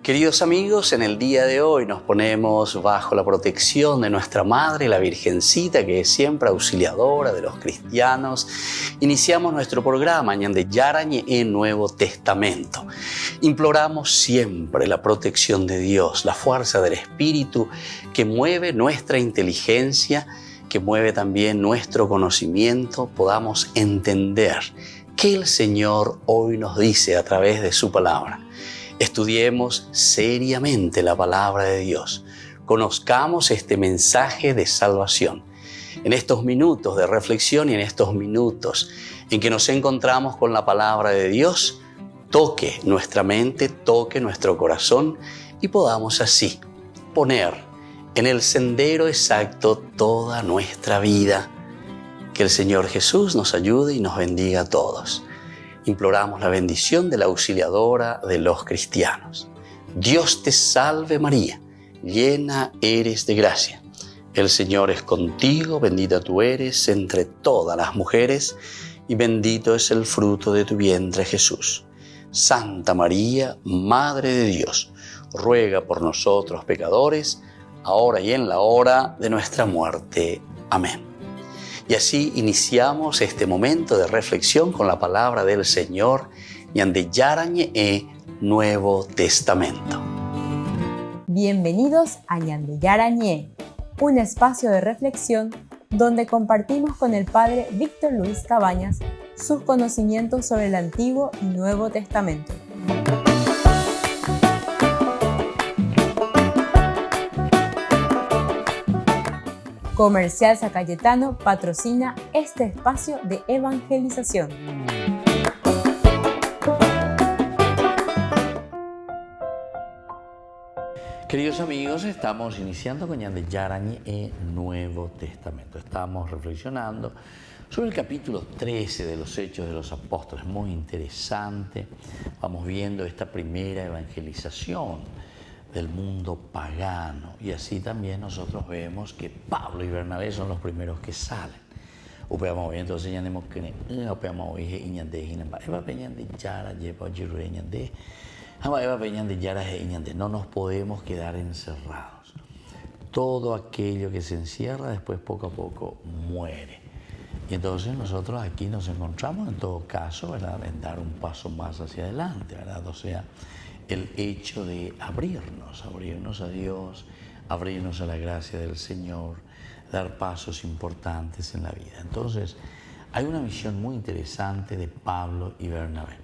Queridos amigos, en el día de hoy nos ponemos bajo la protección de nuestra Madre, la Virgencita, que es siempre auxiliadora de los cristianos. Iniciamos nuestro programa Ñande Yarañe en Nuevo Testamento. Imploramos siempre la protección de Dios, la fuerza del Espíritu que mueve nuestra inteligencia, que mueve también nuestro conocimiento, podamos entender qué el Señor hoy nos dice a través de su palabra. Estudiemos seriamente la palabra de Dios. Conozcamos este mensaje de salvación. En estos minutos de reflexión y en estos minutos en que nos encontramos con la palabra de Dios, toque nuestra mente, toque nuestro corazón y podamos así poner en el sendero exacto toda nuestra vida. Que el Señor Jesús nos ayude y nos bendiga a todos. Imploramos la bendición de la auxiliadora de los cristianos. Dios te salve María, llena eres de gracia. El Señor es contigo, bendita tú eres entre todas las mujeres y bendito es el fruto de tu vientre Jesús. Santa María, Madre de Dios, ruega por nosotros pecadores, ahora y en la hora de nuestra muerte. Amén. Y así iniciamos este momento de reflexión con la palabra del Señor, Ñande Yarañe Nuevo Testamento. Bienvenidos a Ñande Yarañe, un espacio de reflexión donde compartimos con el Padre Víctor Luis Cabañas sus conocimientos sobre el Antiguo y Nuevo Testamento. Comercial San Cayetano patrocina este espacio de evangelización. Queridos amigos, estamos iniciando con Ñande Yarañe Nuevo Testamento. Estamos reflexionando sobre el capítulo 13 de los Hechos de los Apóstoles. Muy interesante. Vamos viendo esta primera evangelización del mundo pagano, y así también nosotros vemos que Pablo y Bernabé son los primeros que salen. Entonces no nos podemos quedar encerrados. Todo aquello que se encierra después poco a poco muere. Y entonces nosotros aquí nos encontramos en todo caso, ¿verdad?, en dar un paso más hacia adelante, ¿verdad? O sea, el hecho de abrirnos a Dios, abrirnos a la gracia del Señor, dar pasos importantes en la vida. Entonces, hay una misión muy interesante de Pablo y Bernabé.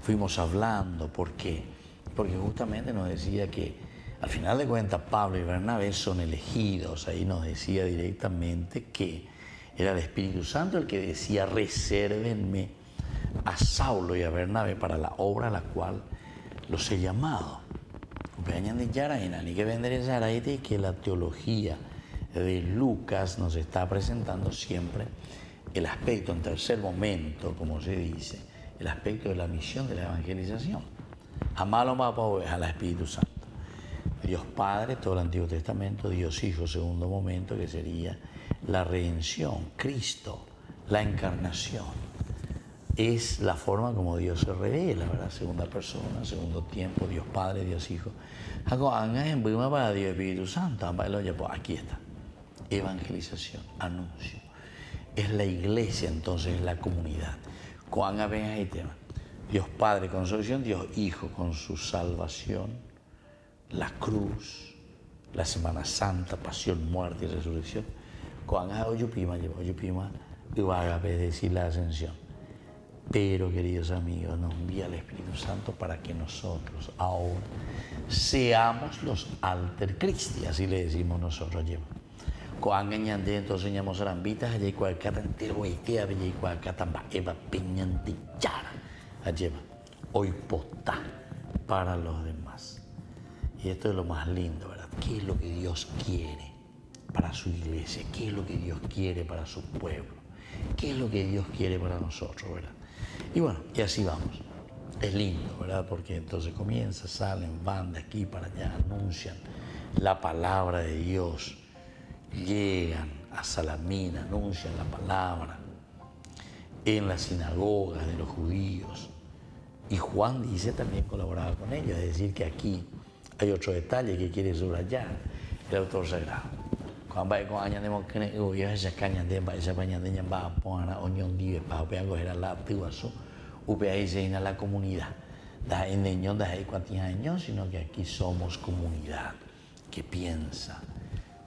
Fuimos hablando, ¿por qué? Porque justamente nos decía que al final de cuentas Pablo y Bernabé son elegidos. Ahí nos decía directamente que era el Espíritu Santo el que decía: resérvenme a Saulo y a Bernabé para la obra a la cual los he llamado. Que la teología de Lucas nos está presentando siempre el aspecto, en tercer momento, como se dice, el aspecto de la misión de la evangelización. Amalo al Espíritu Santo. Dios Padre, todo el Antiguo Testamento; Dios Hijo, segundo momento, que sería la redención, Cristo, la encarnación. Es la forma como Dios se revela, ¿verdad? Segunda persona, segundo tiempo, Dios Padre, Dios Hijo. Para Dios Espíritu Santo. Aquí está. Evangelización, anuncio. Es la iglesia, entonces, es la comunidad. Dios Padre con su salvación, Dios Hijo con su salvación, la cruz, la Semana Santa, pasión, muerte y resurrección. Es decir, la ascensión. Pero, queridos amigos, nos envía el Espíritu Santo para que nosotros ahora seamos los alter Christi, así le decimos nosotros. Entonces ñamos arambitas allá y cualcata entero guaitea allá y cualcata eva peñante yara allá hoy potá para los demás. Y esto es lo más lindo, ¿verdad? ¿Qué es lo que Dios quiere para su iglesia? ¿Qué es lo que Dios quiere para su pueblo? ¿Qué es lo que Dios quiere para nosotros, verdad? Y bueno, y así vamos. Es lindo, ¿verdad? Porque entonces salen, van de aquí para allá, anuncian la palabra de Dios, llegan a Salamina, anuncian la palabra en las sinagogas de los judíos. Y Juan dice también colaboraba con ellos, es decir, que aquí hay otro detalle que quiere subrayar el autor sagrado. Cuando va con años de que yo esa caña de esa paña de va a poner a oñón dive para coger la tuazo, ahí se ina la comunidad. Da en niños da ahí cuántos años, sino que aquí somos comunidad que piensa,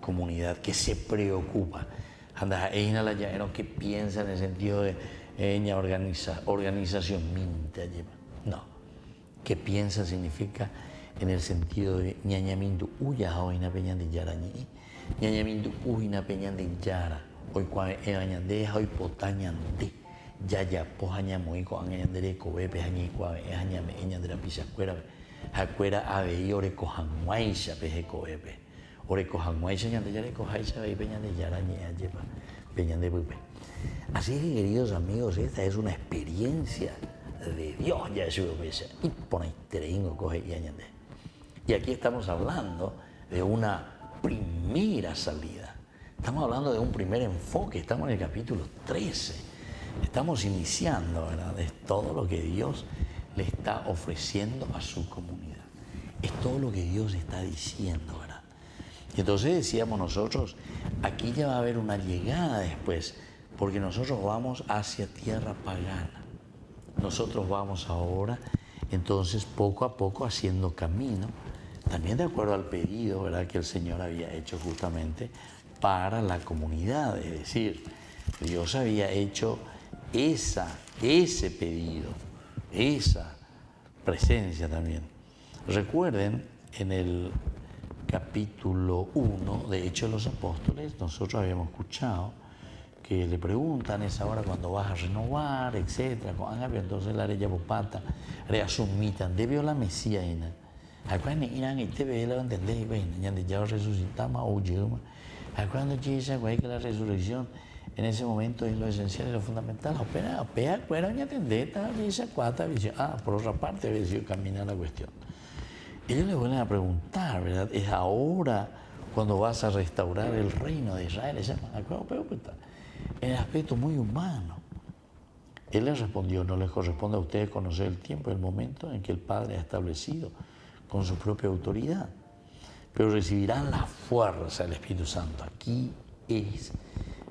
comunidad que se preocupa. Anda ahí en la llave que piensa en el sentido de organización minta lleva. No, que piensa significa en el sentido de ñañamindu uya hoy na peña de yara ñi ñañamindu uy na peña de yara hoy cuando de hoy potañan de ya pojaña muy con añandere cobepe añi cuando añame añandera pisa cuera ave y ore cojanguaisha peje cobepe ore cojanguaisha ñande yare cojaisha ve peña de yara ñi lleva peña de bupe. Así que, queridos amigos, esta es una experiencia de Dios ya es y pone terreno coge y añade. Y aquí estamos hablando de una primera salida. Estamos hablando de un primer enfoque. Estamos en el capítulo 13. Estamos iniciando, ¿verdad? Es todo lo que Dios le está ofreciendo a su comunidad. Es todo lo que Dios está diciendo, ¿verdad? Y entonces decíamos nosotros, aquí ya va a haber una llegada después, porque nosotros vamos hacia tierra pagana. Nosotros vamos ahora, entonces, poco a poco haciendo camino, también de acuerdo al pedido, ¿verdad?, que el Señor había hecho justamente para la comunidad. Es decir, Dios había hecho ese pedido, esa presencia también. Recuerden, en el capítulo 1 de Hechos de los Apóstoles, nosotros habíamos escuchado que le preguntan esa hora cuando vas a renovar, etcétera. Entonces la reya popata reasumitan, debió la Mesías ina. Acuérdense irán y te ve la entendés y ven, ya de ya resucitamos o llegamos. Acuérdense esa que la resurrección en ese momento es lo esencial y lo fundamental. Apenas acuérdense entender esa cuarta visión. Por otra parte había sido caminar la cuestión. Ellos le vuelven a preguntar, ¿verdad? Es ahora cuando vas a restaurar el reino de Israel. En el aspecto muy humano. Él les respondió, no les corresponde a ustedes conocer el tiempo y el momento en que el Padre ha establecido con su propia autoridad, pero recibirán la fuerza del Espíritu Santo. Aquí es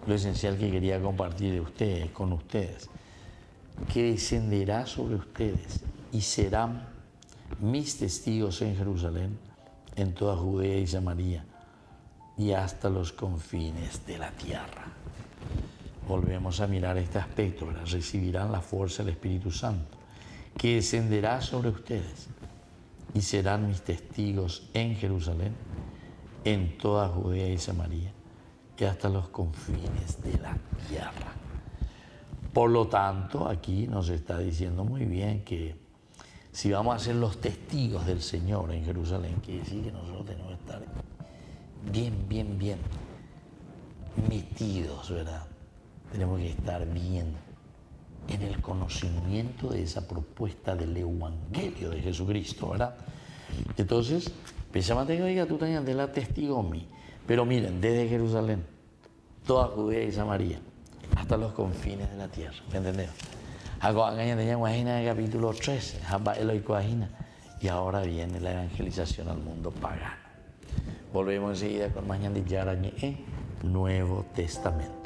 lo esencial que quería compartir de ustedes, con ustedes, que descenderá sobre ustedes y serán mis testigos en Jerusalén, en toda Judea y Samaria y hasta los confines de la tierra. Volvemos a mirar este aspecto, ¿verdad? Recibirán la fuerza del Espíritu Santo, que descenderá sobre ustedes y serán mis testigos en Jerusalén, en toda Judea y Samaria y hasta los confines de la tierra. Por lo tanto, aquí nos está diciendo muy bien que si vamos a ser los testigos del Señor en Jerusalén, quiere decir que nosotros tenemos que estar bien metidos, ¿verdad? Tenemos que estar bien en el conocimiento de esa propuesta del Evangelio de Jesucristo, ¿verdad? Entonces, pensamos que oiga, tú tenías de la testigo mí. Pero miren, desde Jerusalén, toda Judea y Samaria, hasta los confines de la tierra, ¿me entendés? En el capítulo 13, y ahora viene la evangelización al mundo pagano. Volvemos enseguida con Mañana de Yarañe, Nuevo Testamento.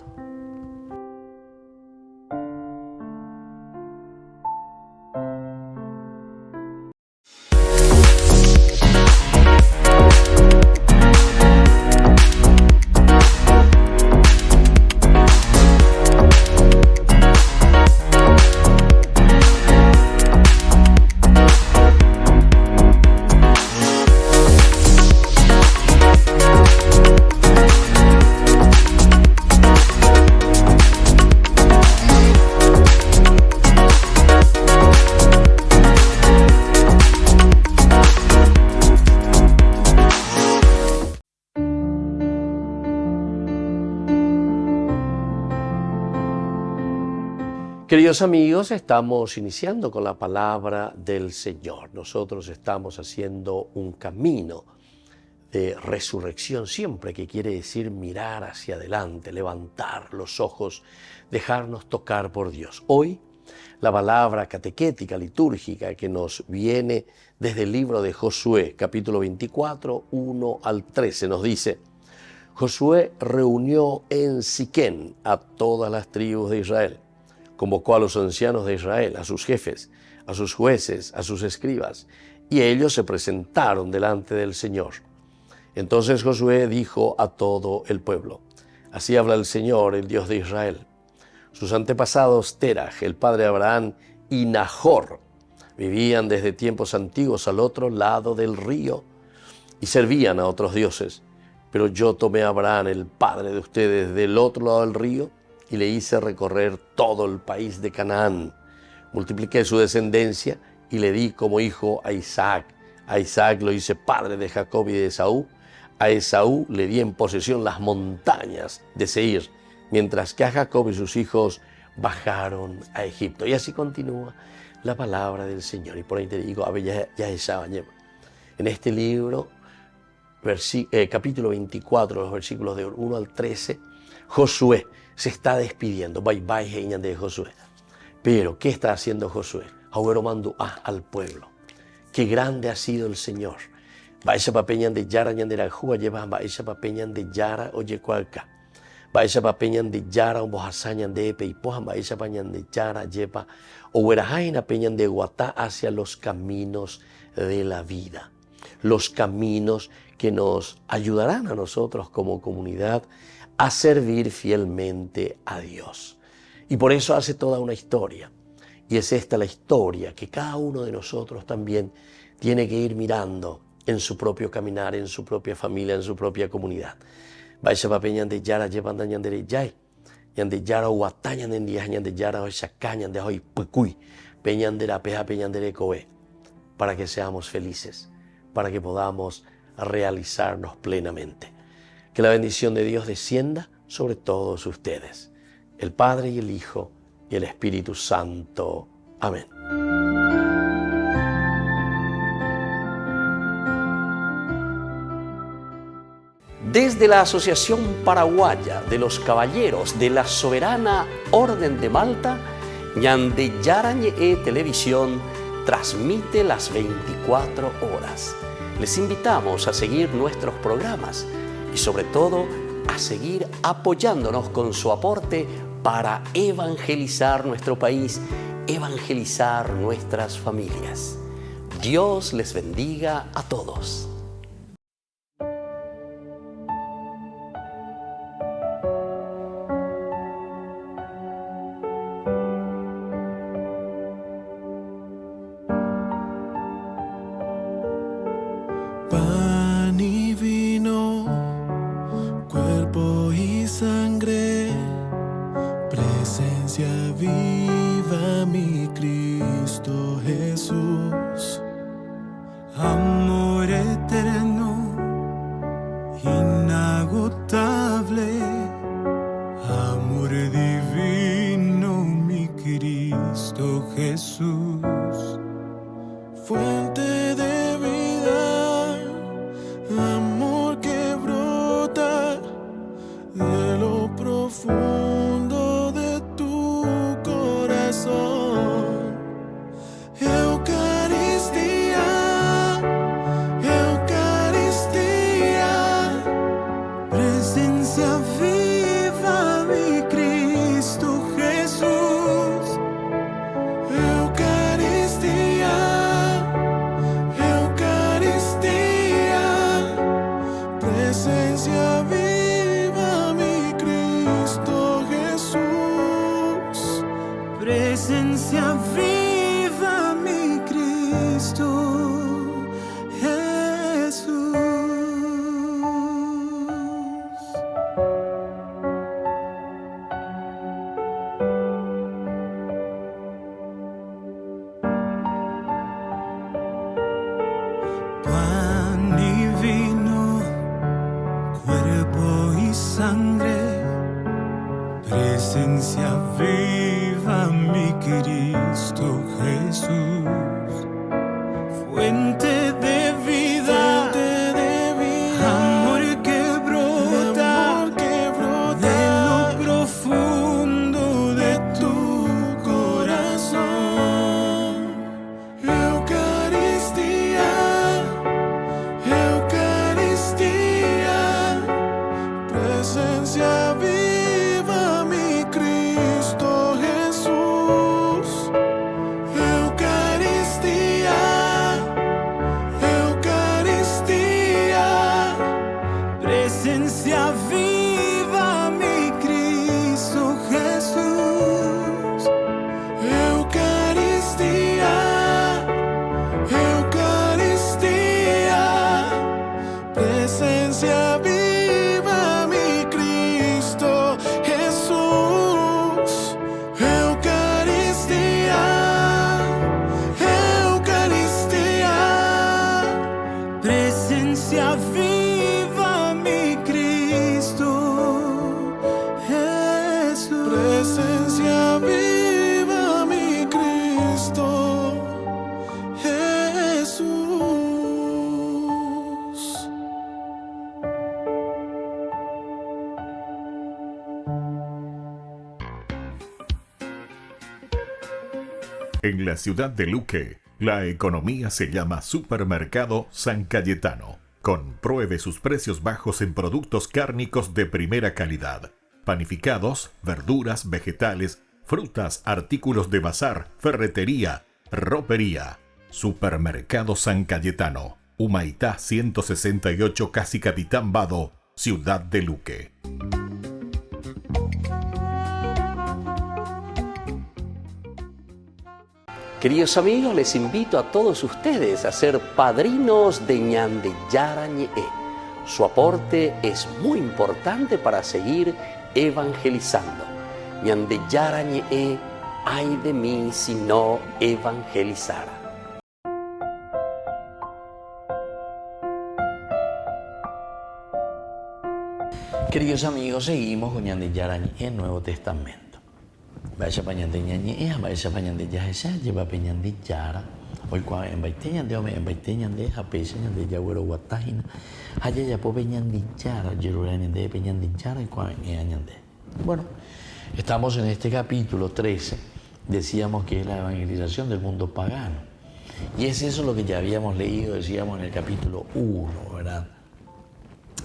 Queridos amigos, estamos iniciando con la palabra del Señor. Nosotros estamos haciendo un camino de resurrección siempre, que quiere decir mirar hacia adelante, levantar los ojos, dejarnos tocar por Dios. Hoy La palabra catequética, litúrgica, que nos viene desde el libro de Josué, capítulo 24, 1 al 13, nos dice: Josué reunió en Siquén a todas las tribus de Israel, convocó a los ancianos de Israel, a sus jefes, a sus jueces, a sus escribas, y ellos se presentaron delante del Señor. Entonces Josué dijo a todo el pueblo: Así habla el Señor, el Dios de Israel. Sus antepasados Teraj, el padre de Abraham, y Nahor vivían desde tiempos antiguos al otro lado del río y servían a otros dioses. Pero yo tomé a Abraham, el padre de ustedes, del otro lado del río y le hice recorrer todo el país de Canaán. Multipliqué su descendencia y le di como hijo a Isaac. A Isaac lo hice padre de Jacob y de Esaú. A Esaú le di en posesión las montañas de Seir, mientras que a Jacob y sus hijos bajaron a Egipto. Y así continúa la palabra del Señor. Y por ahí te digo, en este libro, capítulo 24, los versículos de 1 al 13, Josué se está despidiendo. Bye bye, de Josué. Pero, ¿qué está haciendo Josué? Ahora mando al pueblo. Qué grande ha sido el Señor. Baisha papeñan de Yara, ñandera Juga, lleva baisha papeñan de Yara, oye cualca. Baisha papeñan de Yara, o bojasañan de Epe y Pojan, baisha pañan de Yara, lleva, o huerajaina peñan de Guatá hacia los caminos de la vida. Los caminos que nos ayudarán a nosotros como comunidad a servir fielmente a Dios. Y por eso hace toda una historia. Y es esta la historia que cada uno de nosotros también tiene que ir mirando en su propio caminar, en su propia familia, en su propia comunidad. Baisha papeñan de Yara, llevan dañan de Yay, yan de Yara Huatañan de Ndiañan de Yara o Chacañan de Hoy Pucuy, peñan de la Peja, peñan de Coe, para que seamos felices, para que podamos realizarnos plenamente. Que la bendición de Dios descienda sobre todos ustedes, el Padre y el Hijo y el Espíritu Santo. Amén. Desde la Asociación Paraguaya de los Caballeros de la Soberana Orden de Malta, Ñande Yarañe Televisión transmite las 24 horas. Les invitamos a seguir nuestros programas y sobre todo a seguir apoyándonos con su aporte para evangelizar nuestro país, evangelizar nuestras familias. Dios les bendiga a todos. Pan y vino, cuerpo y sangre, presencia viva mi Cristo Jesús. Amor eterno, inagotable, amor divino mi Cristo Jesús. Fuente de vida, amor que brota de lo profundo de tu corazón. Eucaristía, Eucaristía, presencia viva mi Cristo Jesús. Eucaristía, Eucaristía, presencia viva mi Cristo Jesús. Presencia viva mi Cristo Jesús. Pan y vino, cuerpo y sangre, presencia viva mi Cristo Jesús. Fuente de vida, amor que brota de lo profundo de tu corazón. Presencia viva, mi Cristo Jesús. Presencia viva, mi Cristo Jesús. En la ciudad de Luque, la economía se llama Supermercado San Cayetano. Compruebe sus precios bajos en productos cárnicos de primera calidad. Panificados, verduras, vegetales, frutas, artículos de bazar, ferretería, ropería. Supermercado San Cayetano. Humaitá 168, Casi Capitán Vado, ciudad de Luque. Queridos amigos, les invito a todos ustedes a ser padrinos de Ñande Yarañe. Su aporte es muy importante para seguir evangelizando. Ñande Yarañe, ay de mí si no evangelizara. Queridos amigos, seguimos con Ñande Yarañe en Nuevo Testamento. Vaya pañande ñañe, vaya pañande ya esa, lleva peñande yara. Hoy cuando en baiteñande, en baiteñande, a peñande ya güero guatajina. Allá ya po peñande yara, yerurende peñande yara y cuando ñande. Bueno, estamos en este capítulo 13. Decíamos que es la evangelización del mundo pagano. Y es eso lo que ya habíamos leído, decíamos en el capítulo 1, ¿verdad?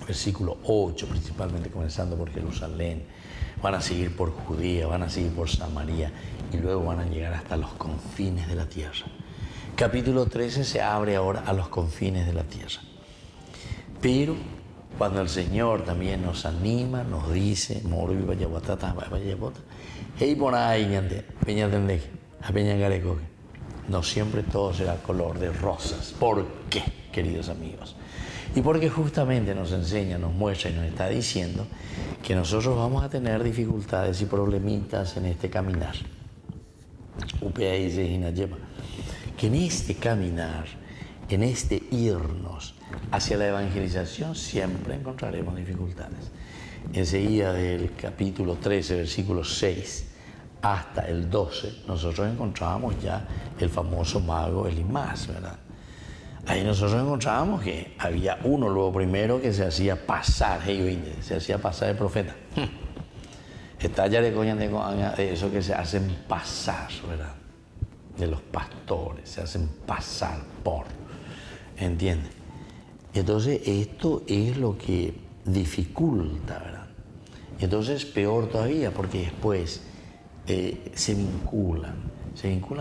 Versículo 8, principalmente comenzando por Jerusalén. Van a seguir por Judea, van a seguir por Samaria y luego van a llegar hasta los confines de la tierra. Capítulo 13 se abre ahora a los confines de la tierra. Pero cuando el Señor también nos anima, nos dice, no siempre todo será color de rosas. ¿Por qué, queridos amigos? Y porque justamente nos enseña, nos muestra y nos está diciendo que nosotros vamos a tener dificultades y problemitas en este caminar. Que en este caminar, en este irnos hacia la evangelización, siempre encontraremos dificultades. Enseguida del capítulo 13, versículo 6 hasta el 12, nosotros encontrábamos ya el famoso mago Elimás, ¿verdad? Ahí nosotros encontrábamos que había uno luego primero que se hacía pasar, se hacía pasar el profeta. Está ya de coña de eso que se hacen pasar, ¿verdad? De los pastores, se hacen pasar por, ¿entiendes? Entonces esto es lo que dificulta, ¿verdad? Entonces peor todavía porque después se vinculan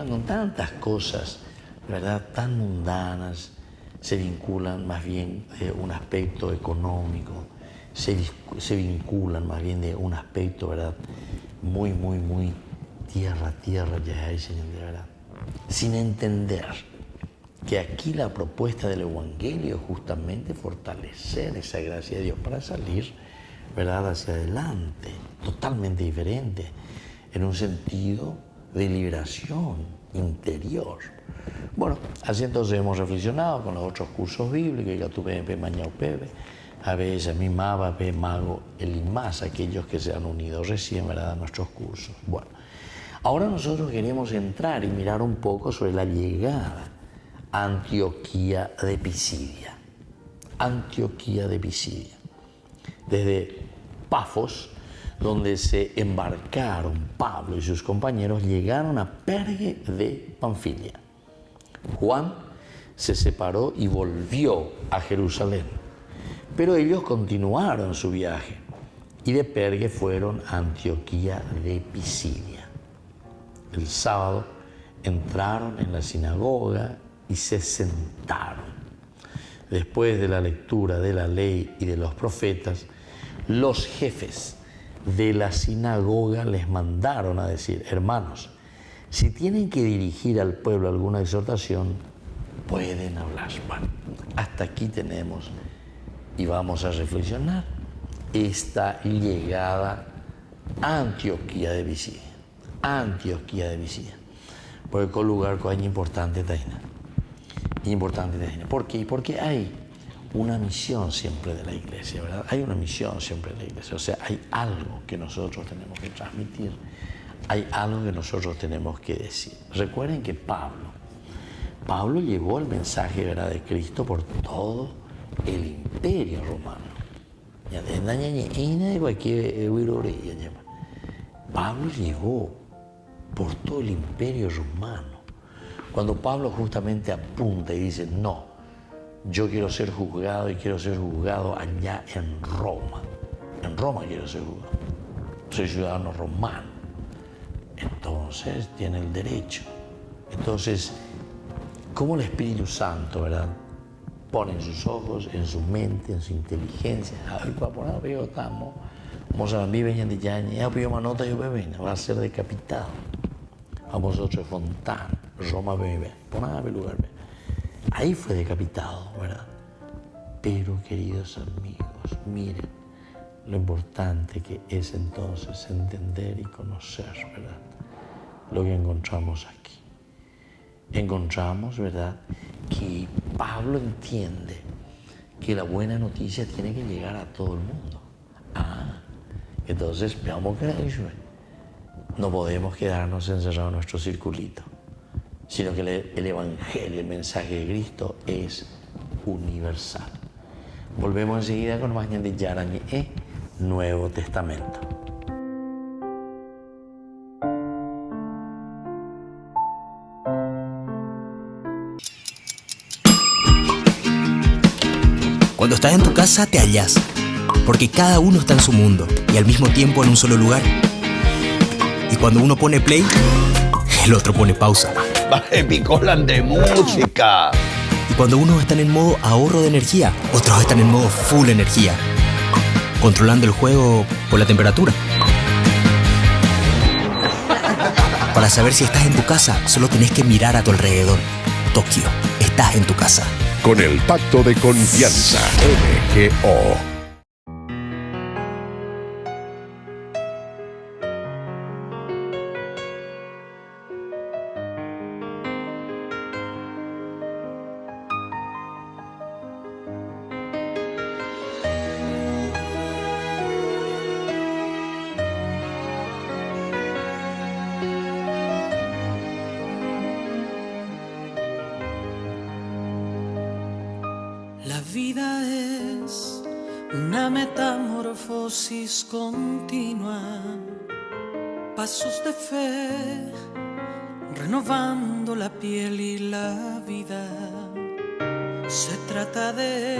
con tantas cosas, ¿verdad? Tan mundanas, se vinculan más bien de un aspecto económico, se vinculan más bien de un aspecto, ¿verdad? Muy tierra, ya hay, Señor, de verdad. Sin entender que aquí la propuesta del Evangelio es justamente fortalecer esa gracia de Dios para salir, ¿verdad?, hacia adelante, totalmente diferente, en un sentido de liberación interior. Bueno, así entonces hemos reflexionado con los otros cursos bíblicos, ya tuve mañana a veces mi maba, mago, Elimás, aquellos que se han unido recién, ¿verdad?, a nuestros cursos. Bueno, ahora nosotros queremos entrar y mirar un poco sobre la llegada a Antioquía de Pisidia. Antioquía de Pisidia. Desde Pafos, donde se embarcaron Pablo y sus compañeros, llegaron a Perge de Panfilia. Juan se separó y volvió a Jerusalén, pero ellos continuaron su viaje y de Perge fueron a Antioquía de Pisidia. El sábado entraron en la sinagoga y se sentaron. Después de la lectura de la ley y de los profetas, los jefes de la sinagoga les mandaron a decir: hermanos, si tienen que dirigir al pueblo alguna exhortación, pueden hablar. Bueno, hasta aquí tenemos y vamos a reflexionar esta llegada a Antioquía de Pisidia. Antioquía de Pisidia. Porque es un lugar que es importante. ¿Por qué? Porque hay una misión siempre de la iglesia, ¿verdad? Hay una misión siempre de la iglesia. O sea, hay algo que nosotros tenemos que transmitir, hay algo que nosotros tenemos que decir. Recuerden que Pablo llevó el mensaje, ¿verdad?, de Cristo por todo el imperio romano. Pablo llegó por todo el imperio romano. Cuando Pablo justamente apunta y dice, no, yo quiero ser juzgado y quiero ser juzgado allá en Roma. En Roma quiero ser juzgado. Soy ciudadano romano. Entonces tiene el derecho. Entonces, ¿cómo el Espíritu Santo, ¿verdad?, pone en sus ojos, en su mente, en su inteligencia? Va a ser decapitado. A vosotros Fontana, Roma bebé. Lugar. Ahí fue decapitado, ¿verdad? Pero, queridos amigos, miren lo importante que es entonces entender y conocer, ¿verdad?, lo que encontramos aquí. Encontramos, ¿verdad?, que Pablo entiende que la buena noticia tiene que llegar a todo el mundo. Entonces, veamos que no podemos quedarnos encerrados en nuestro circulito, sino que el Evangelio, el mensaje de Cristo es universal. Volvemos enseguida con más de Yarañé, Nuevo Testamento. Cuando estás en tu casa te hallas, porque cada uno está en su mundo y al mismo tiempo en un solo lugar. Y cuando uno pone play, el otro pone pausa. Picolan de música. Y cuando unos están en modo ahorro de energía, otros están en modo full energía, controlando el juego por la temperatura. Para saber si estás en tu casa, solo tenés que mirar a tu alrededor. Tokio, estás en tu casa. Con el Pacto de Confianza, MGO. La vida es una metamorfosis continua, pasos de fe, renovando la piel y la vida. Se trata de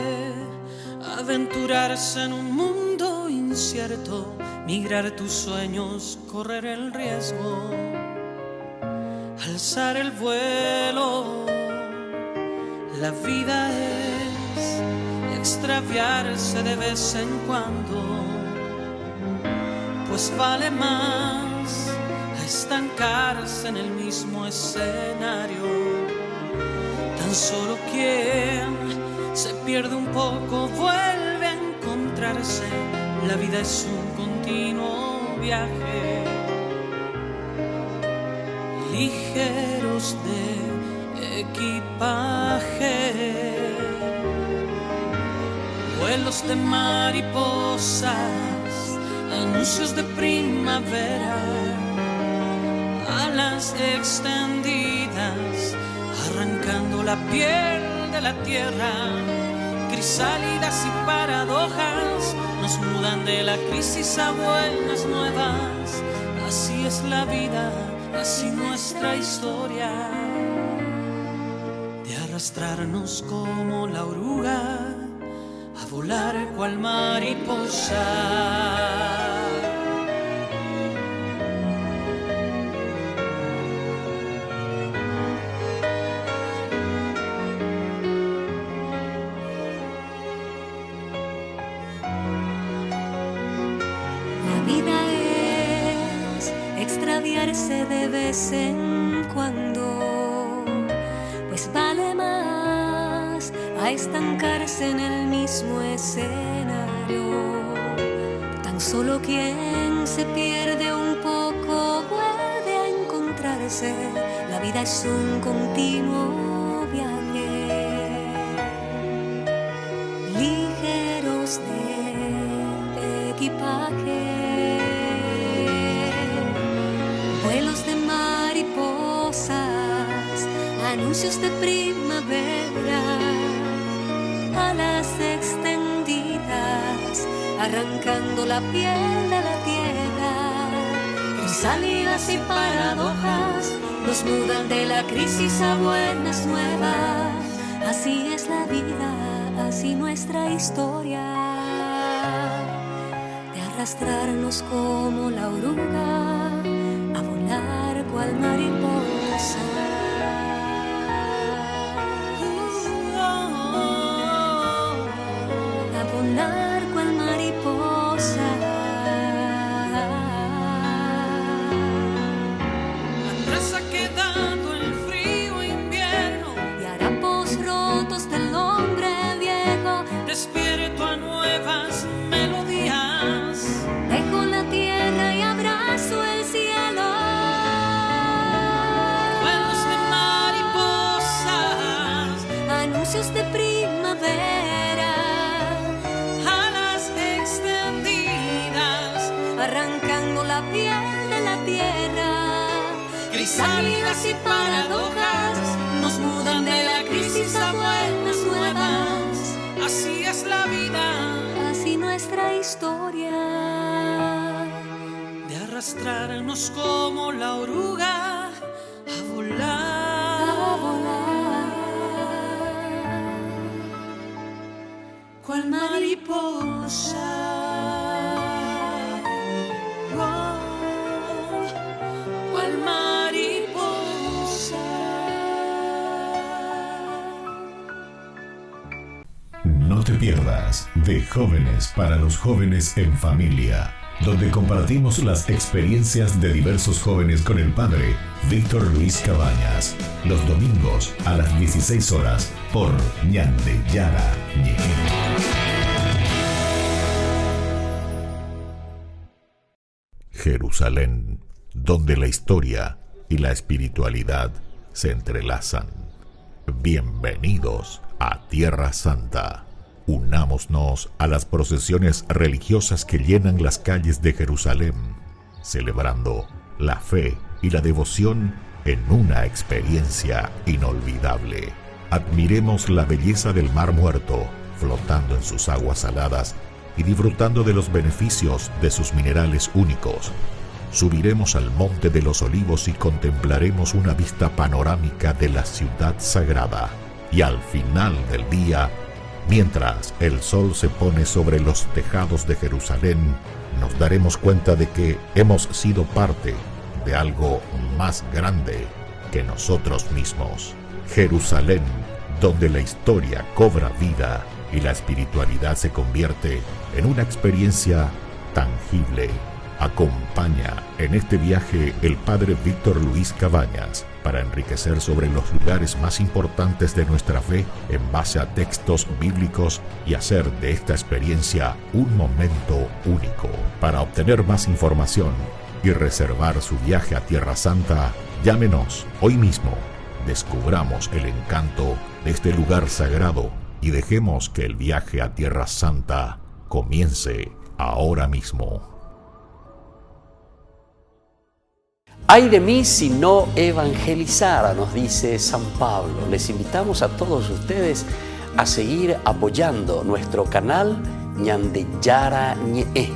aventurarse en un mundo incierto, migrar tus sueños, correr el riesgo, alzar el vuelo. La vida es extraviarse de vez en cuando, pues vale más estancarse en el mismo escenario. Tan solo quien se pierde un poco vuelve a encontrarse. La vida es un continuo viaje, ligeros de equipaje, vuelos de mariposas, anuncios de primavera, alas extendidas, arrancando la piel de la tierra. Crisálidas y paradojas nos mudan de la crisis a buenas nuevas. Así es la vida, así nuestra historia, de arrastrarnos como la oruga, a volar cual mariposa. Extraviarse de vez en cuando, pues vale más a estancarse en el mismo escenario. Tan solo quien se pierde un poco vuelve a encontrarse. La vida es un continuo viaje, ligeros de equipaje, vuelos de mariposas, anuncios de primavera, alas extendidas, arrancando la piel de la tierra. Crisálidas y paradojas nos mudan de la crisis a buenas nuevas. Así es la vida, así nuestra historia, de arrastrarnos como la oruga, a volar cual mariposa. A volar cual mariposa. Atrás ha quedado el frío invierno Y harapos rotos del hombre viejo. despierto a nuevas melodías. Dejo la tierra y abrazo el cielo. Vuelos de mariposas, Anuncios de primavera, alas extendidas, arrancando la piel de la tierra. crisálidas y paradojas nos mudan de la crisis a buenas nuevas. Así es la vida, Así nuestra historia, de arrastrarnos como la oruga a volar, a volar cual mariposa. Oh, cual mariposa. No te pierdas de Jóvenes para los Jóvenes en Familia, donde compartimos las experiencias de diversos jóvenes con el padre Víctor Luis Cabañas, los domingos a las 16 horas por Ñande Yara Ñe. Jerusalén, donde la historia y la espiritualidad se entrelazan. Bienvenidos a Tierra Santa. Unámonos a las procesiones religiosas que llenan las calles de Jerusalén, celebrando la fe y la devoción en una experiencia inolvidable. Admiremos la belleza del Mar Muerto, flotando en sus aguas saladas y disfrutando de los beneficios de sus minerales únicos. Subiremos al Monte de los Olivos y contemplaremos una vista panorámica de la ciudad sagrada. Y al final del día, mientras el sol se pone sobre los tejados de Jerusalén, nos daremos cuenta de que hemos sido parte de algo más grande que nosotros mismos. Jerusalén, donde la historia cobra vida y la espiritualidad se convierte en una experiencia tangible. Acompaña en este viaje el padre Víctor Luis Cabañas para enriquecer sobre los lugares más importantes de nuestra fe en base a textos bíblicos y hacer de esta experiencia un momento único. Para obtener más información y reservar su viaje a Tierra Santa, llámenos hoy mismo. Descubramos el encanto de este lugar sagrado y dejemos que el viaje a Tierra Santa comience ahora mismo. Ay de mí si no evangelizara, nos dice San Pablo. Les invitamos a todos ustedes a seguir apoyando nuestro canal Ñande Yara Ñe.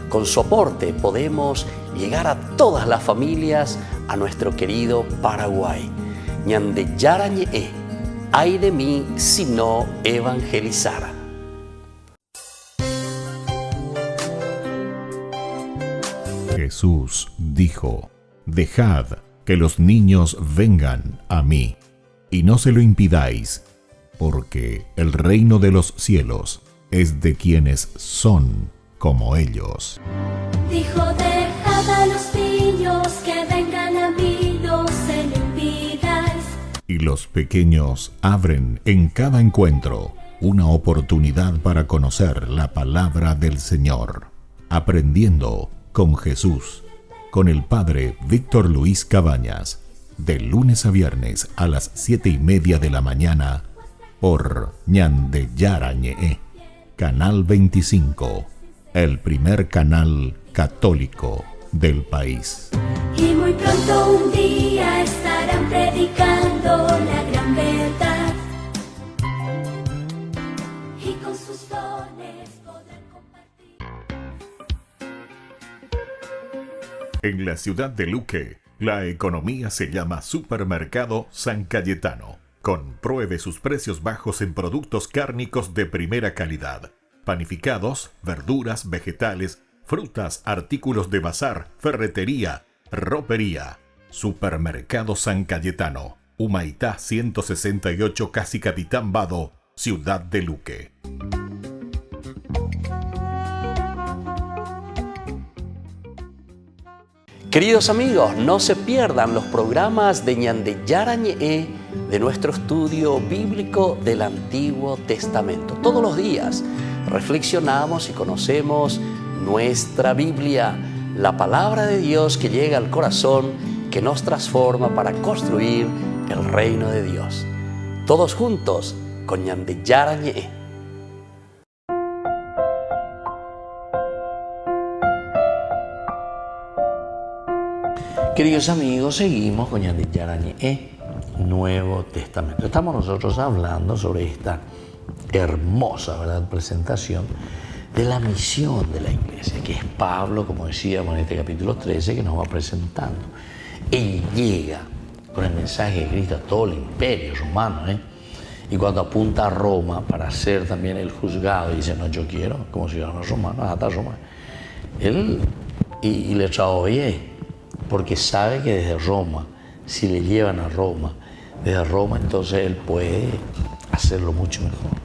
Con su aporte podemos llegar a todas las familias a nuestro querido Paraguay. Ñande Yara Ñe. Ay de mí si no evangelizara. Jesús dijo: Dejad que los niños vengan a mí, y no se lo impidáis, porque el reino de los cielos es de quienes son como ellos. Dijo: dejad a los niños que vengan a mí, no se lo impidáis. Y los pequeños abren en cada encuentro una oportunidad para conocer la palabra del Señor, aprendiendo con Jesús, con el padre Víctor Luis Cabañas, de lunes a viernes a las 7:30 de la mañana por Ñande Yara Ñe. Canal 25, el primer canal católico del país. Y muy pronto un día estarán predicando la gran verdad. Y con sus dones podrán compartir. En la ciudad de Luque, la economía se llama Supermercado San Cayetano. Compruebe sus precios bajos en productos cárnicos de primera calidad. Panificados, verduras, vegetales, frutas, artículos de bazar, ferretería, ropería. Supermercado San Cayetano, Humaitá 168, Casi Capitán Vado, Ciudad de Luque. Queridos amigos, no se pierdan los programas de Ñande Yarañe de nuestro estudio bíblico del Antiguo Testamento. Todos los días reflexionamos y conocemos nuestra Biblia, la palabra de Dios que llega al corazón, que nos transforma para construir el reino de Dios. Todos juntos con Ñande Yarañe. Queridos amigos, seguimos con Ñande Yarañe, Nuevo Testamento. Estamos nosotros hablando sobre esta hermosa, ¿verdad?, presentación de la misión de la iglesia, que es Pablo, como decíamos en este capítulo 13, que nos va presentando. Él llega con el mensaje de Cristo a todo el imperio romano, y cuando apunta a Roma para ser también el juzgado, dice, no, yo quiero, como ciudadano romano, hasta Roma. Él y le trae, porque sabe que desde Roma, si le llevan a Roma, desde Roma, entonces él puede hacerlo mucho mejor.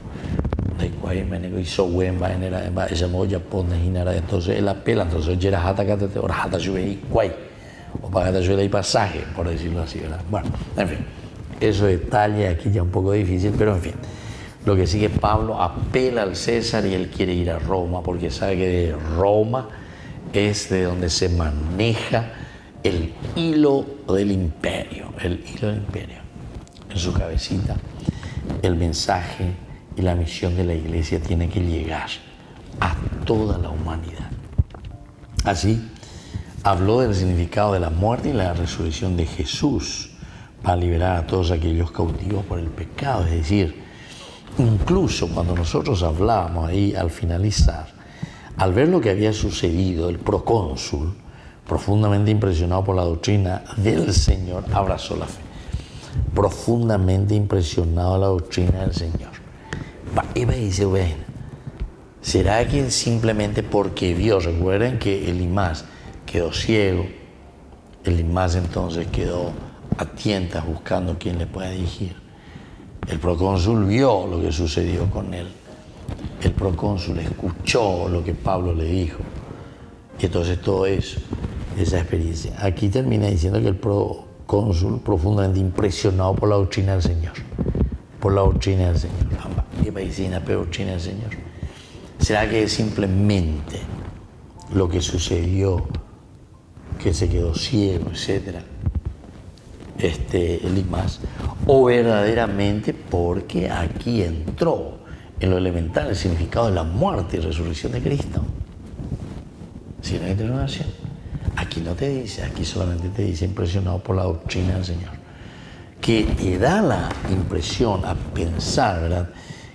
Entonces él apela, entonces ya era o para y pasaje, por decirlo así, ¿verdad? Bueno, en fin, esos detalles aquí ya un poco difícil, pero en fin. Lo que sigue, Pablo apela al César y él quiere ir a Roma, porque sabe que de Roma es de donde se maneja el hilo del imperio, En su cabecita, el mensaje y la misión de la iglesia tiene que llegar a toda la humanidad. Así, habló del significado de la muerte y la resurrección de Jesús para liberar a todos aquellos cautivos por el pecado. Es decir, incluso cuando nosotros hablábamos ahí al finalizar, al ver lo que había sucedido, el procónsul, profundamente impresionado por la doctrina del Señor, abrazó la fe. Profundamente impresionado por la doctrina del Señor. Eva dice, bueno, ¿será que simplemente porque vio? Recuerden que Elimas quedó ciego, Elimas entonces quedó a tientas buscando quién le pueda dirigir. El procónsul vio lo que sucedió con él. El procónsul escuchó lo que Pablo le dijo. Y entonces todo eso, esa experiencia. Aquí termina diciendo que el procónsul, profundamente impresionado por la doctrina del Señor. Por la doctrina del Señor. ¿Qué medicina, pero doctrina del Señor? ¿Será que es simplemente lo que sucedió, que se quedó ciego, etcétera, Elimas? ¿O verdaderamente porque aquí entró en lo elemental el significado de la muerte y resurrección de Cristo? Si no hay interrogación. Aquí no te dice, aquí solamente te dice impresionado por la doctrina del Señor. Que te da la impresión a pensar, ¿verdad?,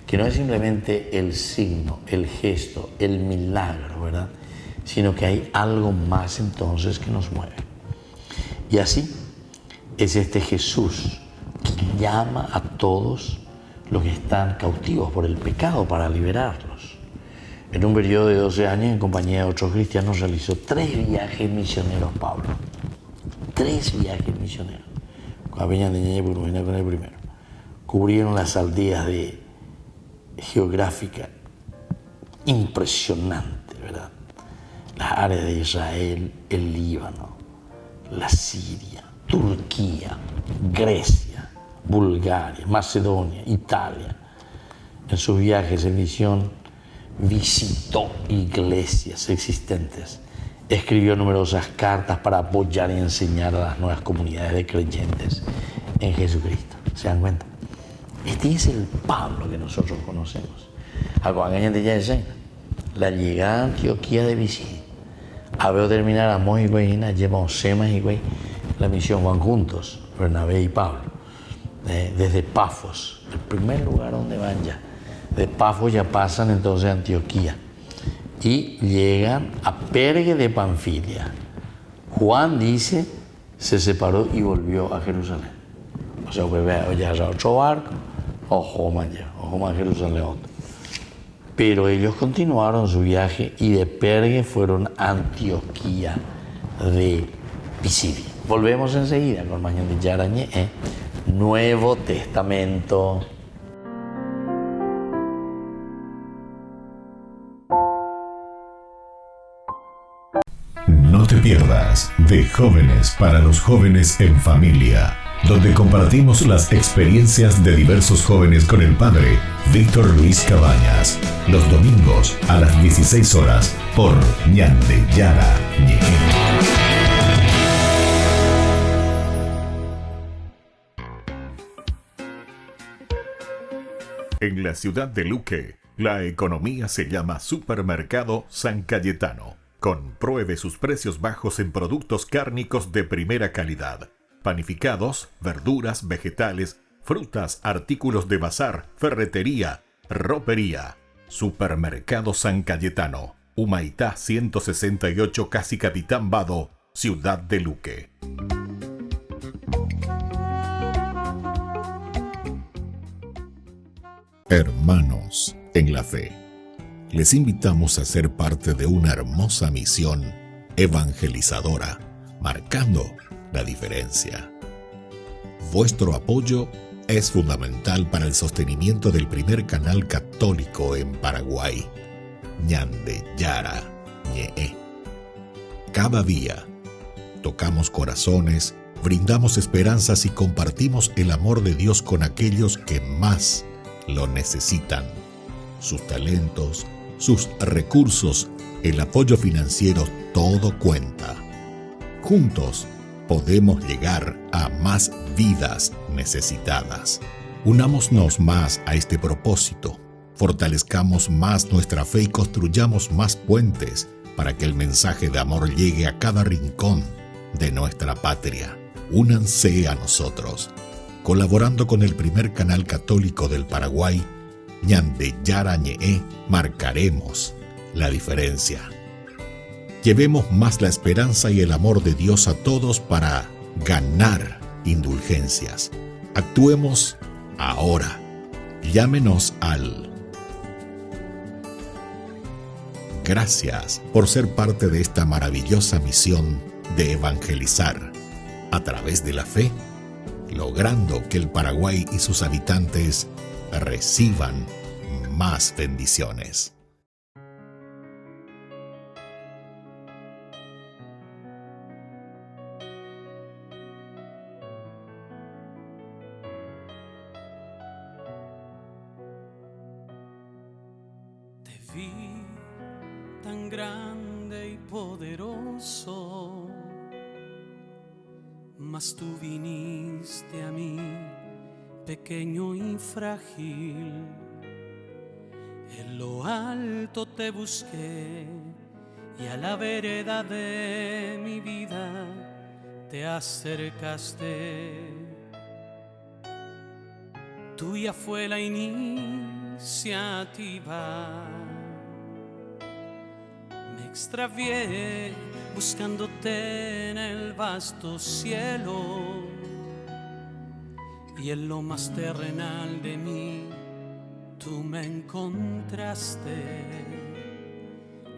que no es simplemente el signo, el gesto, el milagro, ¿verdad?, sino que hay algo más entonces que nos mueve. Y así es este Jesús que llama a todos los que están cautivos por el pecado para liberarlos. En un periodo de 12 años, en compañía de otros cristianos, realizó 3 viajes misioneros, Pablo. 3 viajes misioneros. Con con el primero. Cubrieron las aldeas geográficas impresionantes, ¿verdad? Las áreas de Israel, el Líbano, la Siria, Turquía, Grecia, Bulgaria, Macedonia, Italia. En sus viajes en misión visitó iglesias existentes, escribió numerosas cartas para apoyar y enseñar a las nuevas comunidades de creyentes en Jesucristo. ¿Se dan cuenta? Este es el Pablo que nosotros conocemos. La llegada a Antioquía de Pisidia. Había terminar a Mos y Guayina, llevamos Semas y Guay, la misión van juntos, Bernabé y Pablo, desde Pafos, el primer lugar donde van ya. De Pafos ya pasan entonces a Antioquía y llegan a Pergue de Panfilia. Juan dice, se separó y volvió a Jerusalén. O sea, ya era otro barco, ojo más Jerusalén otro. Pero ellos continuaron su viaje y de Pergue fueron a Antioquía de Pisidia. Volvemos enseguida con Mañana de Yarañé, Nuevo Testamento. No te pierdas de Jóvenes para los Jóvenes en Familia, donde compartimos las experiencias de diversos jóvenes con el padre Víctor Luis Cabañas, los domingos a las 16 horas por Ñande Yara Ñe. En la ciudad de Luque, la economía se llama Supermercado San Cayetano. Compruebe sus precios bajos en productos cárnicos de primera calidad. Panificados, verduras, vegetales, frutas, artículos de bazar, ferretería, ropería. Supermercado San Cayetano, Humaitá 168, Casi Capitán Vado, Ciudad de Luque. Hermanos en la fe, les invitamos a ser parte de una hermosa misión evangelizadora, marcando la diferencia. Vuestro apoyo es fundamental para el sostenimiento del primer canal católico en Paraguay, Ñande Yara Ñe. Cada día tocamos corazones, brindamos esperanzas y compartimos el amor de Dios con aquellos que más lo necesitan. Sus talentos, sus recursos, el apoyo financiero, todo cuenta. Juntos podemos llegar a más vidas necesitadas. Unámonos más a este propósito, fortalezcamos más nuestra fe y construyamos más puentes para que el mensaje de amor llegue a cada rincón de nuestra patria. Únanse a nosotros, colaborando con el primer canal católico del Paraguay, Ñande Yara Ñe, marcaremos la diferencia. Llevemos más la esperanza y el amor de Dios a todos para ganar indulgencias. Actuemos ahora. Llámenos al... Gracias por ser parte de esta maravillosa misión de evangelizar a través de la fe, logrando que el Paraguay y sus habitantes reciban más bendiciones. Te vi tan grande y poderoso, mas tú viniste a mí, pequeño y frágil. En lo alto te busqué y a la vereda de mi vida te acercaste. Tuya fue la iniciativa. Me extravié buscándote en el vasto cielo, y en lo más terrenal de mí tú me encontraste.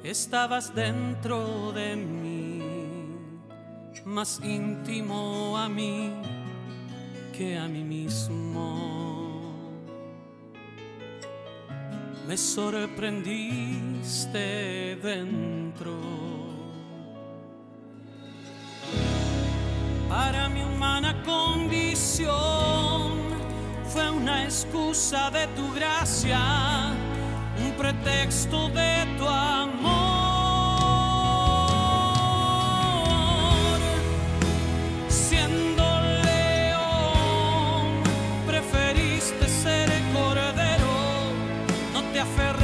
Estabas dentro de mí, más íntimo a mí que a mí mismo. Me sorprendiste dentro. Para mi humana condición fue una excusa de tu gracia, un pretexto de tu amor. Siendo león, preferiste ser cordero, no te aferraste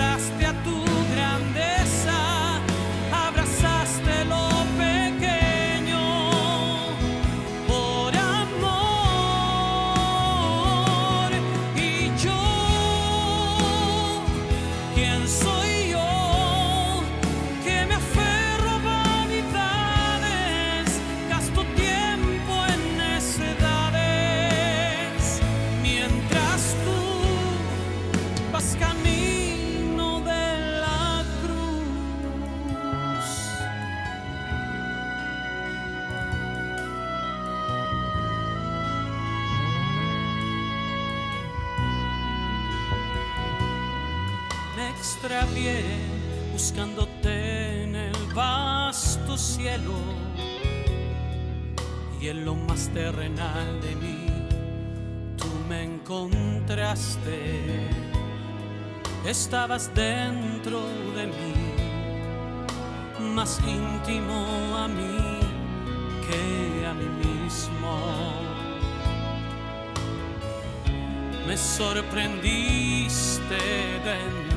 extravié buscándote en el vasto cielo, y en lo más terrenal de mí tú me encontraste. Estabas dentro de mí, más íntimo a mí que a mí mismo. Me sorprendiste dentro.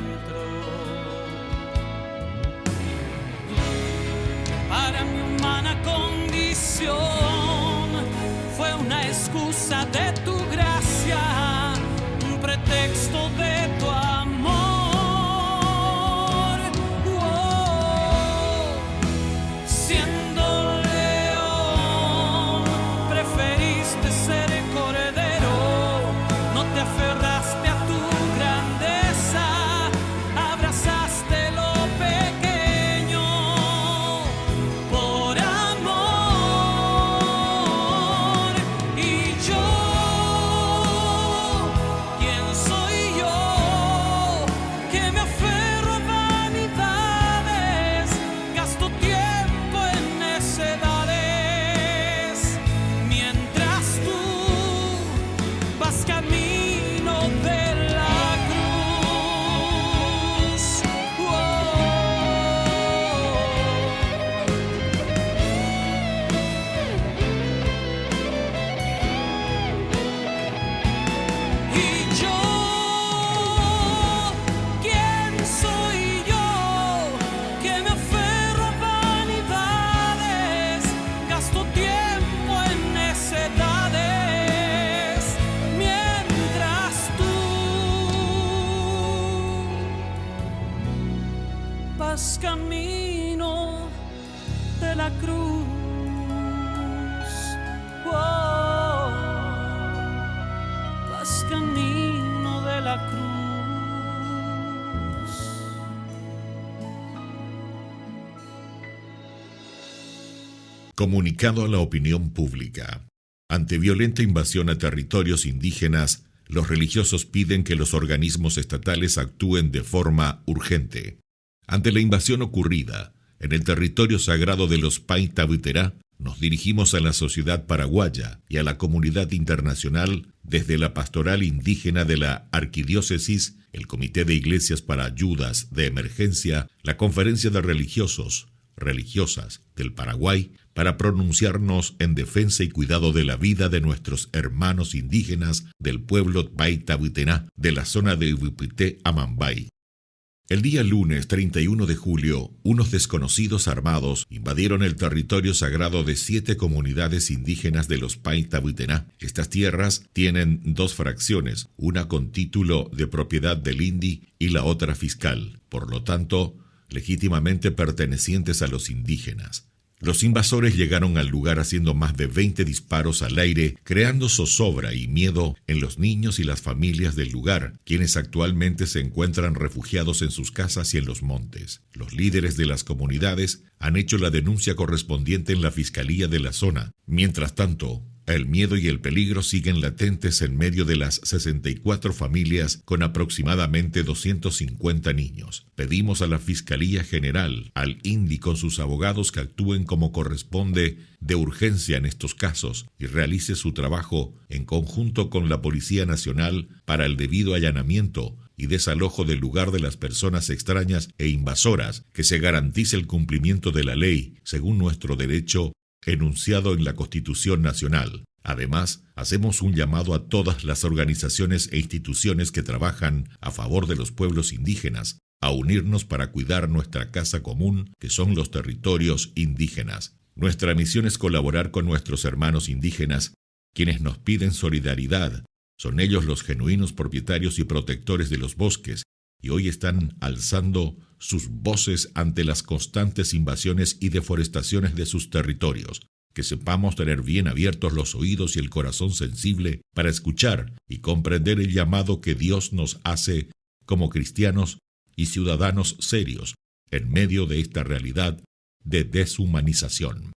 Para mi humana condición fue una excusa de tu gracia, un pretexto de tu amor. Siendo león, preferiste ser cordero. No te aferraste a tu grandeza, abrazaste lo pequeño por amor. Y yo, ¿quién soy yo? Que me aferro a vanidades, gasto tiempo en necedades, mientras tú vas camino de la cruz. Y yo, ¿quién soy yo? Que me aferro a vanidades, gasto tiempo en necedades, mientras tú vas camino de la cruz. Vas camino de la cruz. Comunicado a la opinión pública. Ante violenta invasión a territorios indígenas, los religiosos piden que los organismos estatales actúen de forma urgente. Ante la invasión ocurrida en el territorio sagrado de los Paitaviterá, nos dirigimos a la sociedad paraguaya y a la comunidad internacional desde la Pastoral Indígena de la Arquidiócesis, el Comité de Iglesias para Ayudas de Emergencia, la Conferencia de Religiosos, Religiosas del Paraguay, para pronunciarnos en defensa y cuidado de la vida de nuestros hermanos indígenas del pueblo Paitaviterá de la zona de Ubipité, Amambay. El día lunes 31 de julio, unos desconocidos armados invadieron el territorio sagrado de 7 comunidades indígenas de los Paitaviterá. Estas tierras tienen 2 fracciones, una con título de propiedad del INDI y la otra fiscal, por lo tanto, legítimamente pertenecientes a los indígenas. Los invasores llegaron al lugar haciendo más de 20 disparos al aire, creando zozobra y miedo en los niños y las familias del lugar, quienes actualmente se encuentran refugiados en sus casas y en los montes. Los líderes de las comunidades han hecho la denuncia correspondiente en la fiscalía de la zona. Mientras tanto, el miedo y el peligro siguen latentes en medio de las 64 familias con aproximadamente 250 niños. Pedimos a la Fiscalía General, al INDI con sus abogados que actúen como corresponde de urgencia en estos casos y realice su trabajo en conjunto con la Policía Nacional para el debido allanamiento y desalojo del lugar de las personas extrañas e invasoras, que se garantice el cumplimiento de la ley según nuestro derecho enunciado en la Constitución Nacional. Además, hacemos un llamado a todas las organizaciones e instituciones que trabajan a favor de los pueblos indígenas a unirnos para cuidar nuestra casa común, que son los territorios indígenas. Nuestra misión es colaborar con nuestros hermanos indígenas, quienes nos piden solidaridad. Son ellos los genuinos propietarios y protectores de los bosques, y hoy están alzando sus voces ante las constantes invasiones y deforestaciones de sus territorios. Que sepamos tener bien abiertos los oídos y el corazón sensible para escuchar y comprender el llamado que Dios nos hace como cristianos y ciudadanos serios en medio de esta realidad de deshumanización.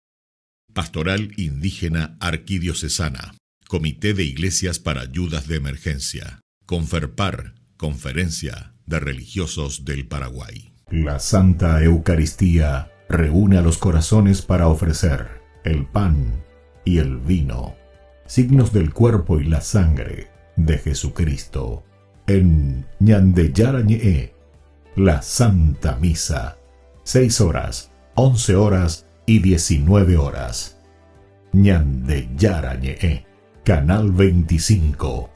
Pastoral Indígena Arquidiocesana, Comité de Iglesias para Ayudas de Emergencia, Conferpar, Conferencia de Religiosos del Paraguay. La Santa Eucaristía reúne a los corazones para ofrecer el pan y el vino, signos del cuerpo y la sangre de Jesucristo. En Ñandeyara Ñe'e, la Santa Misa, 6 horas, 11 horas y 19 horas. Ñandeyara Ñe'e, Canal 25,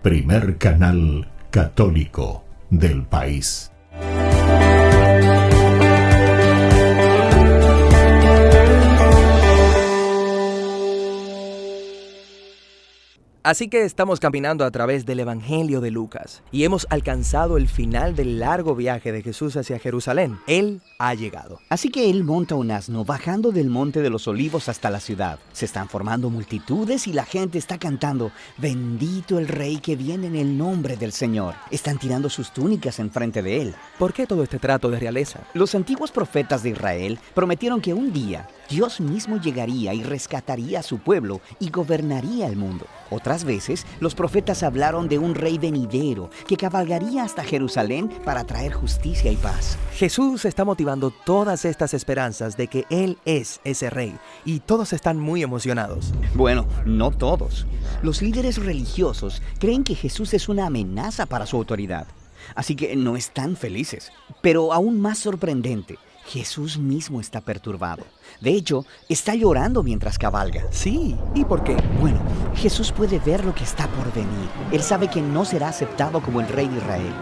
primer canal católico del país. Así que estamos caminando a través del Evangelio de Lucas y hemos alcanzado el final del largo viaje de Jesús hacia Jerusalén. Él ha llegado. Así que él monta un asno bajando del Monte de los Olivos hasta la ciudad. Se están formando multitudes y la gente está cantando: bendito el Rey que viene en el nombre del Señor. Están tirando sus túnicas enfrente de él. ¿Por qué todo este trato de realeza? Los antiguos profetas de Israel prometieron que un día Dios mismo llegaría y rescataría a su pueblo y gobernaría el mundo. Otras veces, los profetas hablaron de un rey venidero que cabalgaría hasta Jerusalén para traer justicia y paz. Jesús está motivando todas estas esperanzas de que Él es ese rey y todos están muy emocionados. Bueno, no todos. Los líderes religiosos creen que Jesús es una amenaza para su autoridad, así que no están felices. Pero aún más sorprendente, Jesús mismo está perturbado. De hecho, está llorando mientras cabalga. Sí, ¿y por qué? Bueno, Jesús puede ver lo que está por venir. Él sabe que no será aceptado como el rey de Israel.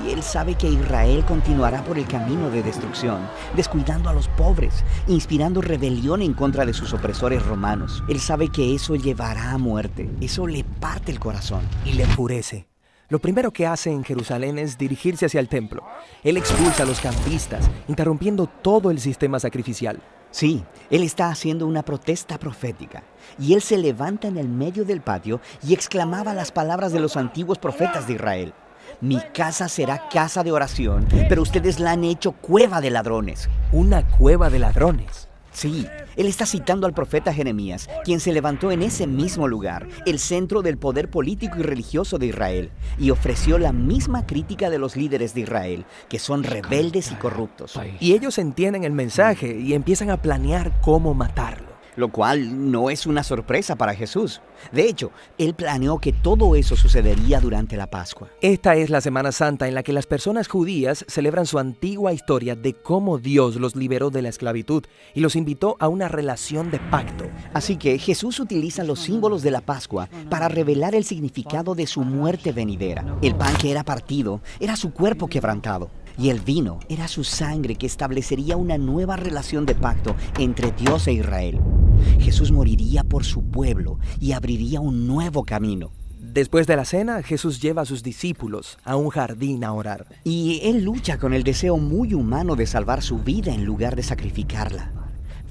Y él sabe que Israel continuará por el camino de destrucción, descuidando a los pobres, inspirando rebelión en contra de sus opresores romanos. Él sabe que eso llevará a muerte. Eso le parte el corazón. Y le enfurece. Lo primero que hace en Jerusalén es dirigirse hacia el templo. Él expulsa a los campistas, interrumpiendo todo el sistema sacrificial. Sí, él está haciendo una protesta profética. Y él se levanta en el medio del patio y exclamaba las palabras de los antiguos profetas de Israel: mi casa será casa de oración, pero ustedes la han hecho cueva de ladrones. ¿Una cueva de ladrones? Sí, él está citando al profeta Jeremías, quien se levantó en ese mismo lugar, el centro del poder político y religioso de Israel, y ofreció la misma crítica de los líderes de Israel, que son rebeldes y corruptos. Y ellos entienden el mensaje y empiezan a planear cómo matarlo. Lo cual no es una sorpresa para Jesús. De hecho, él planeó que todo eso sucedería durante la Pascua. Esta es la Semana Santa en la que las personas judías celebran su antigua historia de cómo Dios los liberó de la esclavitud y los invitó a una relación de pacto. Así que Jesús utiliza los símbolos de la Pascua para revelar el significado de su muerte venidera. El pan que era partido era su cuerpo quebrantado. Y el vino era su sangre que establecería una nueva relación de pacto entre Dios e Israel. Jesús moriría por su pueblo y abriría un nuevo camino. Después de la cena, Jesús lleva a sus discípulos a un jardín a orar. Y él lucha con el deseo muy humano de salvar su vida en lugar de sacrificarla.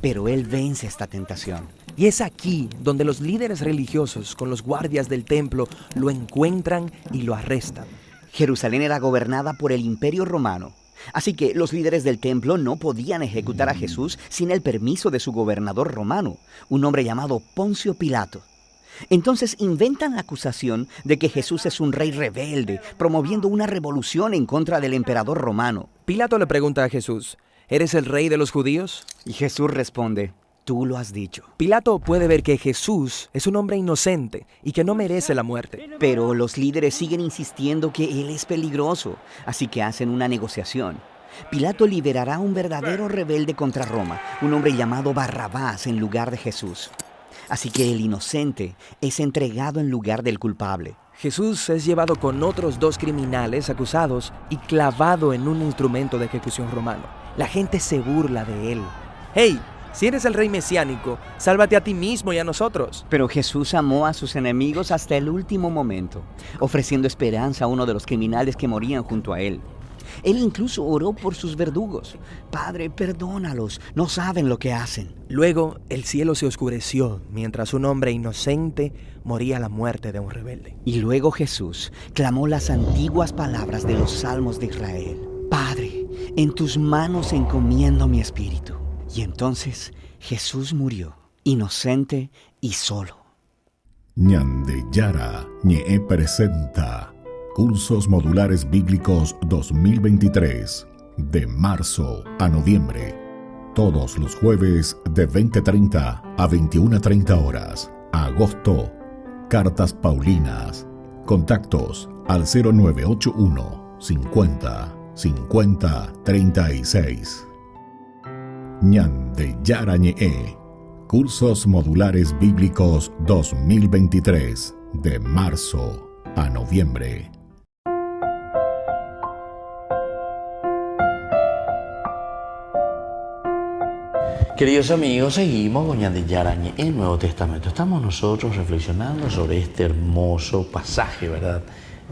Pero él vence esta tentación. Y es aquí donde los líderes religiosos con los guardias del templo lo encuentran y lo arrestan. Jerusalén era gobernada por el Imperio Romano, así que los líderes del templo no podían ejecutar a Jesús sin el permiso de su gobernador romano, un hombre llamado Poncio Pilato. Entonces inventan la acusación de que Jesús es un rey rebelde, promoviendo una revolución en contra del emperador romano. Pilato le pregunta a Jesús: ¿eres el rey de los judíos? Y Jesús responde: tú lo has dicho. Pilato puede ver que Jesús es un hombre inocente y que no merece la muerte. Pero los líderes siguen insistiendo que él es peligroso, así que hacen una negociación. Pilato liberará a un verdadero rebelde contra Roma, un hombre llamado Barrabás, en lugar de Jesús. Así que el inocente es entregado en lugar del culpable. Jesús es llevado con otros 2 criminales acusados y clavado en un instrumento de ejecución romano. La gente se burla de él. ¡Hey! Si eres el rey mesiánico, sálvate a ti mismo y a nosotros. Pero Jesús amó a sus enemigos hasta el último momento, ofreciendo esperanza a uno de los criminales que morían junto a él. Él incluso oró por sus verdugos. Padre, perdónalos, no saben lo que hacen. Luego, el cielo se oscureció mientras un hombre inocente moría a la muerte de un rebelde. Y luego Jesús clamó las antiguas palabras de los salmos de Israel. Padre, en tus manos encomiendo mi espíritu. Y entonces Jesús murió, inocente y solo. Ñandeyara Ñe'e presenta Cursos Modulares Bíblicos 2023, de marzo a noviembre. Todos los jueves de 20:30 a 21:30 horas. Agosto, Cartas Paulinas. Contactos al 0981 50 50 36. Ñande Yarañe. Cursos Modulares Bíblicos 2023, de marzo a noviembre. Queridos amigos, seguimos con Ñande Yarañe en el Nuevo Testamento. Estamos nosotros reflexionando sobre este hermoso pasaje, ¿verdad?,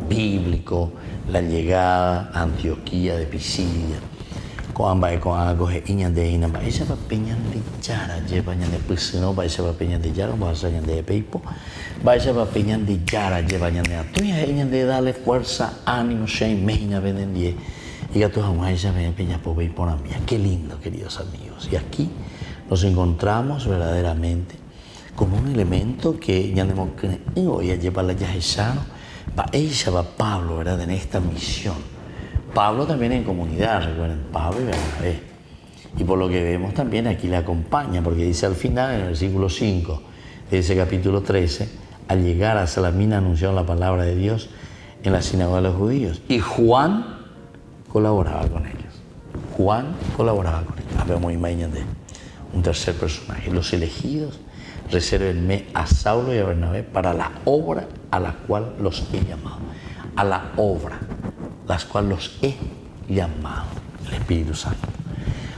bíblico, la llegada a Antioquía de Pisidia. Con algo que Ñande Inamba, ella va Ñande Yara, lleva Ñande Pisino, va ella va Ñande Yara, va a ser Ñande Peipo, va ella va Ñande Yara, lleva Ñande Atoya, Ñande dale fuerza, ánimo, Shane, Meina, Benendie, y a todas las ella ven Peña por Peipo Nambia. Qué lindo, queridos amigos. Y aquí nos encontramos verdaderamente con un elemento que ya hoy lleva la Yahesano, va ella va Pablo, ¿verdad?, en esta misión. Pablo también en comunidad, recuerden, Pablo y Bernabé. Y por lo que vemos también aquí le acompaña, porque dice al final, en el versículo 5 de ese capítulo 13, al llegar a Salamina anunciaron la palabra de Dios en la sinagoga de los judíos. Y Juan colaboraba con ellos. Juan colaboraba con ellos. Habemos imagen de un tercer personaje. Los elegidos, resérvenme a Saulo y a Bernabé para la obra a la cual los he llamado. A la obra las cuales los he llamado, el Espíritu Santo.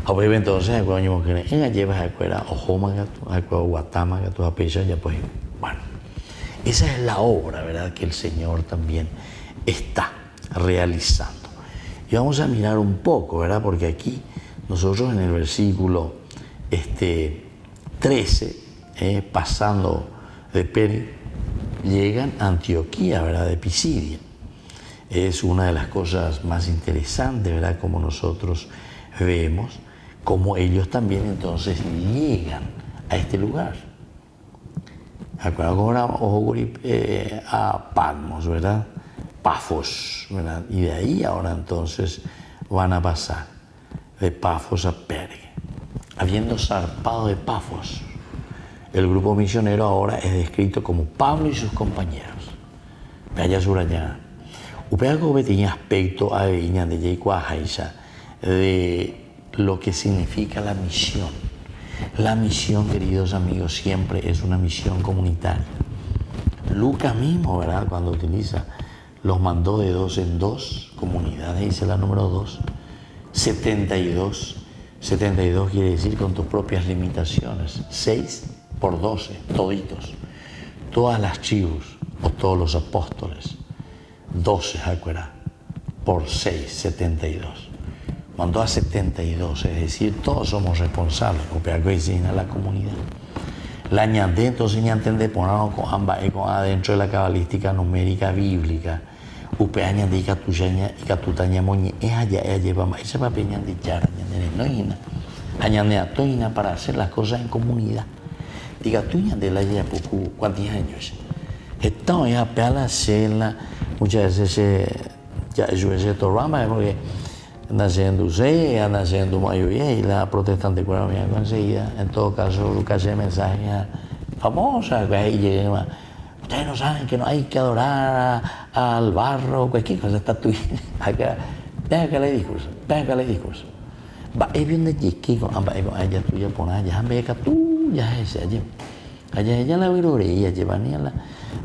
Ahora entonces, en la llevas a cuera, ojoma, a cuera, guatama, a tu pecha, ya pues, bueno, esa es la obra, ¿verdad?, que el Señor también está realizando. Y vamos a mirar un poco, ¿verdad?, porque aquí nosotros en el versículo 13, pasando de Peri, llegan a Antioquía, ¿verdad?, de Pisidia. Es una de las cosas más interesantes, ¿verdad?, como nosotros vemos, cómo ellos también entonces llegan a este lugar. A Patmos, ¿verdad?, Pafos, ¿verdad?, y de ahí ahora entonces van a pasar de Pafos a Perge. Habiendo zarpado de Pafos, el grupo misionero ahora es descrito como Pablo y sus compañeros. Vaya suraña. Upeago tenía aspecto a Viña de Yeikua Haisha de lo que significa la misión. La misión, queridos amigos, siempre es una misión comunitaria. Lucas mismo, ¿verdad?, cuando utiliza, los mandó de 2 en 2 comunidades, dice la número 2, 72. 72 quiere decir con tus propias limitaciones. 6 por 12, toditos. Todas las tribus o todos los apóstoles. 12, acuerda, por 6, 72. Mandó a 72, es decir, todos somos responsables, a la comunidad. La ñandé, entonces ya entendé, ponernos con ambas adentro de la cabalística numérica bíblica. Upea ñandé y catuyaña y catutaña moñe, es allá, lleva más, esa papel ñandé yara, ñandé no hina. Añandé a toina para hacer las cosas en comunidad. Diga tú ñandé la ya poco, ¿cuántos años? Estamos ya a la cena. Muchas veces ya ese torrama porque naciendo usted, naciendo mayoría y la protestante cuando me enseguida. En todo caso, Lucas se mensaje famosa que ahí llega. Ustedes no saben que no hay que adorar al barro, cualquier cosa está tuya. Acá, deja que le discurso. Va, es bien de chiqui con allá tuya por allá, me que tú ya es allá ella la viroreía, llevan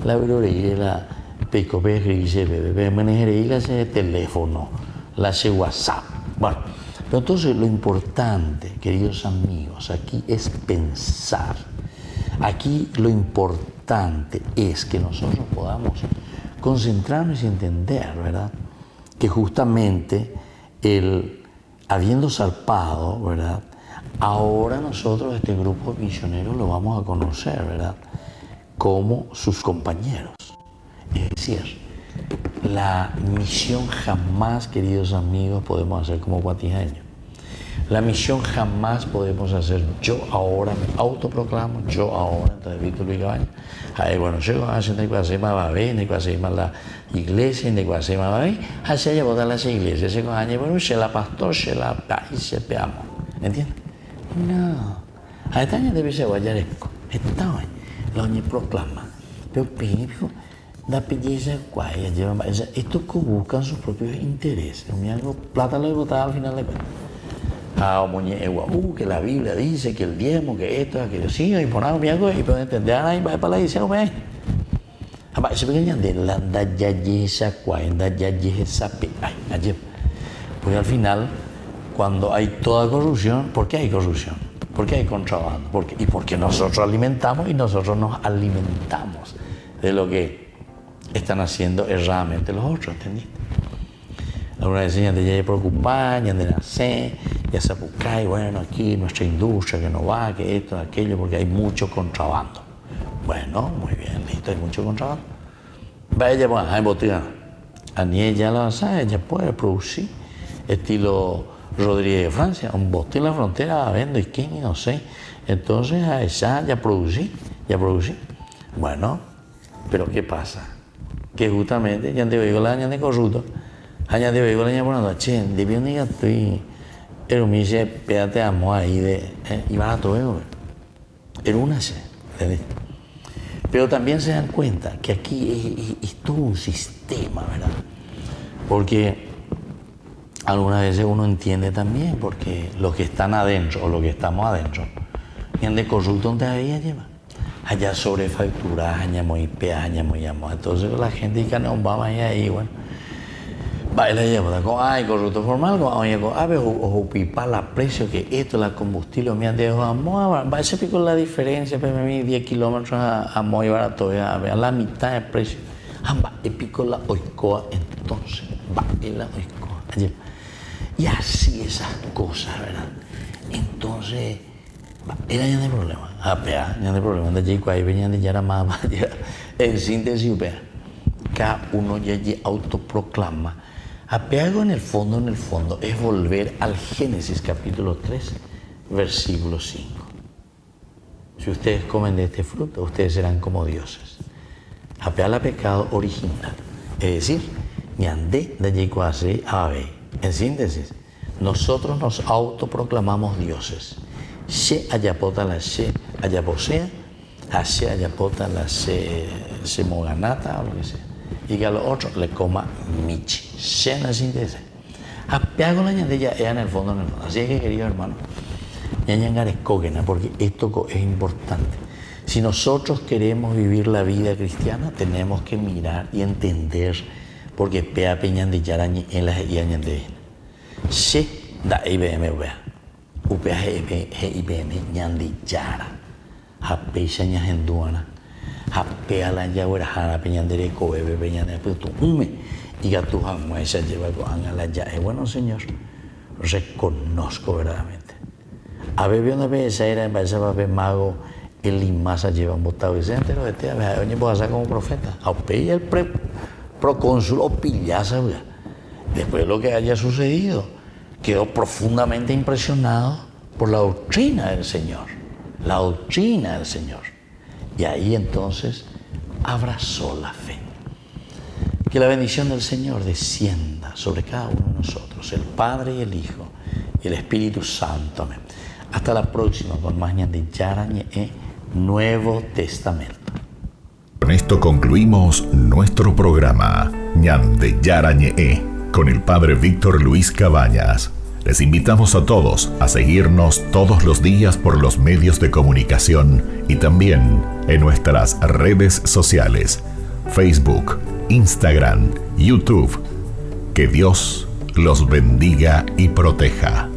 la viroreía la Pecope dice, bebé, manejaría ese teléfono, la hace WhatsApp. Bueno, pero entonces lo importante, queridos amigos, aquí es pensar. Aquí lo importante es que nosotros podamos concentrarnos y entender, ¿verdad?, que justamente habiendo zarpado, ¿verdad?, ahora nosotros, este grupo de misioneros, lo vamos a conocer, ¿verdad?, como sus compañeros. Es decir, la misión jamás, queridos amigos, podemos hacer como guatijeños. La misión jamás podemos hacer yo ahora, me autoproclamo, yo ahora, entonces Víctor Luis Cabañas. Ahí, bueno, yo hace de cuasema va a ver, de cuasema la iglesia, de cuasema va a ver, hacia allá botar las iglesias, se cojaña, bueno, se la pastor, se la país, se peamos. ¿Entiendes? No. A esta año debe ser guayaresco. Esta hoy, la oña proclama. Pero, da belleza guaya, llevan, estos que buscan sus propios intereses. Mira, plata lo he votado al final de cuentas. Que la Biblia dice que el diezmo, que esto, aquello, sí, y por algo, y pueden entender, ahí va para la iglesia, no ve. Ese pequeño de la dayayesa, dayayesa, porque al final, cuando hay toda corrupción, ¿por qué hay corrupción? ¿Por qué hay contrabando? Porque nosotros alimentamos y nosotros nos alimentamos de lo que están haciendo erradamente los otros, ¿entendiste? Algunas veces ya te preocupan, ya de nacer, ya se busca, y bueno, aquí nuestra industria que no va, que esto, aquello, porque hay mucho contrabando. Bueno, muy bien, listo, hay mucho contrabando. Vaya, pues, hay botella. A ni ella lo sabe, ella puede producir, estilo Rodríguez de Francia, un bote en la frontera, vendo y quién, no sé. Entonces, a esa ya producí. Bueno, pero ¿qué pasa? Que justamente, ya te digo, la año de corrupto, año de digo, la año por la che, debió ni estoy, pero me dice, pégate amo ahí de, y van a todo, era una se, pero también se dan cuenta que aquí es todo un sistema, ¿verdad? Porque algunas veces uno entiende también, porque los que están adentro o los que estamos adentro, y de corrupto donde había lleva. Allá sobrefactura, allá muy peaje, allá muy amor. Entonces la gente que no va ahí, bueno. Baila ya, ay, corrupto formal, o pipa la precio que esto, la combustible, me han dejado amor, va a ser con la diferencia, pero me 10 kilómetros a muy barato, a la mitad de precio. Va, y pico la oicoa, entonces, va, y la oicoa. Allí. Y así esas cosas, ¿verdad? Entonces, era ya de problema. Ya de problema. De allí, cuando venían de ya más, en síntesis, cada uno ya autoproclama. Apego en el fondo, es volver al Génesis capítulo 3, versículo 5. Si ustedes comen de este fruto, ustedes serán como dioses. Apego al pecado original. Es decir, ñandé de allí cuase ave. En síntesis, nosotros nos autoproclamamos dioses. Se ayapota la se ayaposea, hacia ayapota la se moganata o lo que sea. Y que a los otros le coma michi. Se en la síntesis. Apeago la ñandella es en el fondo. Así es que, queridos hermanos, ñañangar es cógena, porque esto es importante. Si nosotros queremos vivir la vida cristiana, tenemos que mirar y entender, porque pea peñan de yarañi en las yañan de se da IBM vea. Upea IBM ñandi yara. Apea ñas en duana. Apea la yaguerajana peñan de recobebe peñan de puto ume. Y gatu jamás esa lleva con a la ya. Bueno, Señor, reconozco verdaderamente. A ver, una vez esa era en ese papel mago, el imasa lleva un botado y se enteró de este, a ver, oye, puedo hacer como profeta. A pella el procónsul o pillaza, después de lo que haya sucedido, quedó profundamente impresionado por la doctrina del Señor. La doctrina del Señor. Y ahí entonces abrazó la fe. Que la bendición del Señor descienda sobre cada uno de nosotros, el Padre y el Hijo y el Espíritu Santo. Amén. Hasta la próxima con más de Yarañe Nuevo Testamento. Con esto concluimos nuestro programa Ñande Yarañe con el Padre Víctor Luis Cabañas. Les invitamos a todos a seguirnos todos los días por los medios de comunicación y también en nuestras redes sociales, Facebook, Instagram, YouTube. Que Dios los bendiga y proteja.